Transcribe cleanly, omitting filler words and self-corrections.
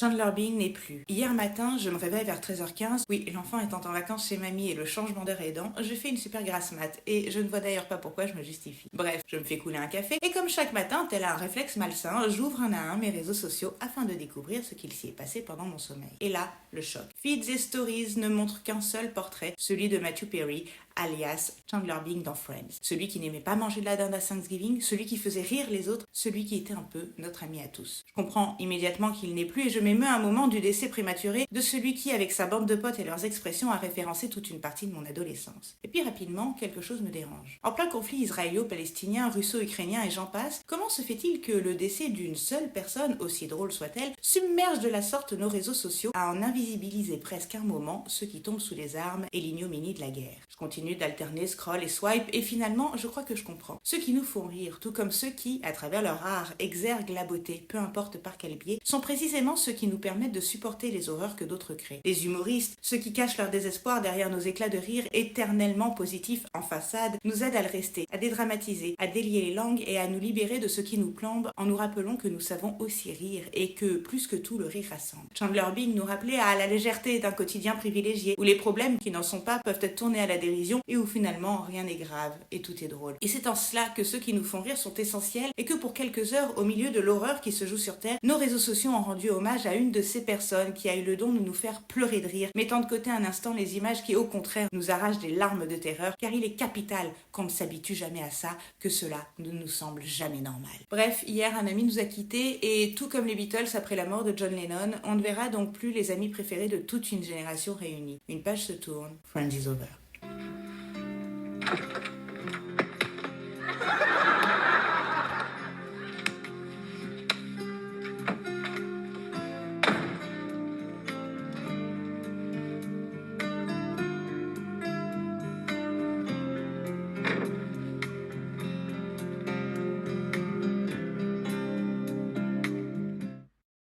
Chandler Bing n'est plus. Hier matin, je me réveille vers 13h15. Oui, l'enfant étant en vacances chez mamie et le changement d'heure aidant, je fais une super grasse mat et je ne vois d'ailleurs pas pourquoi je me justifie. Bref, je me fais couler un café et comme chaque matin, tel un réflexe malsain, j'ouvre un à un mes réseaux sociaux afin de découvrir ce qu'il s'y est passé pendant mon sommeil. Et là, le choc. Feeds et stories ne montrent qu'un seul portrait, celui de Matthew Perry, alias Chandler Bing dans Friends. Celui qui n'aimait pas manger de la dinde à Thanksgiving, celui qui faisait rire les autres, celui qui était un peu notre ami à tous. Je comprends immédiatement qu'il n'est plus et je m'émeus un moment du décès prématuré de celui qui, avec sa bande de potes et leurs expressions, a référencé toute une partie de mon adolescence. Et puis rapidement, quelque chose me dérange. En plein conflit israélo-palestinien, russo-ukrainien et j'en passe, comment se fait-il que le décès d'une seule personne, aussi drôle soit-elle, submerge de la sorte nos réseaux sociaux à en invisibiliser presque un moment ceux qui tombent sous les armes et l'ignominie de la guerre. Je continue d'alterner scroll et swipe et finalement, je crois que je comprends. Ceux qui nous font rire, tout comme ceux qui, à travers leur art, exerguent la beauté, peu importe par quel biais, sont précisément ceux qui nous permettent de supporter les horreurs que d'autres créent. Les humoristes, ceux qui cachent leur désespoir derrière nos éclats de rire éternellement positifs en façade, nous aident à le rester, à dédramatiser, à délier les langues et à nous libérer de ce qui nous plombe en nous rappelant que nous savons aussi rire et que, plus que tout, le rire rassemble. Chandler Bing nous rappelait à la légèreté d'un quotidien privilégié, où les problèmes qui n'en sont pas peuvent être tournés à la dérision et où finalement rien n'est grave et tout est drôle. Et c'est en cela que ceux qui nous font rire sont essentiels et que pour quelques heures, au milieu de l'horreur qui se joue sur Terre, nos réseaux sociaux ont rendu hommage à une de ces personnes qui a eu le don de nous faire pleurer de rire, mettant de côté un instant les images qui au contraire nous arrachent des larmes de terreur, car il est capital qu'on ne s'habitue jamais à ça, que cela ne nous semble jamais normal. Bref, hier un ami nous a quittés et tout comme les Beatles après la mort de John Lennon, on ne verra donc plus les amis préférés de toute une génération réunie. Une page se tourne, Friends is over.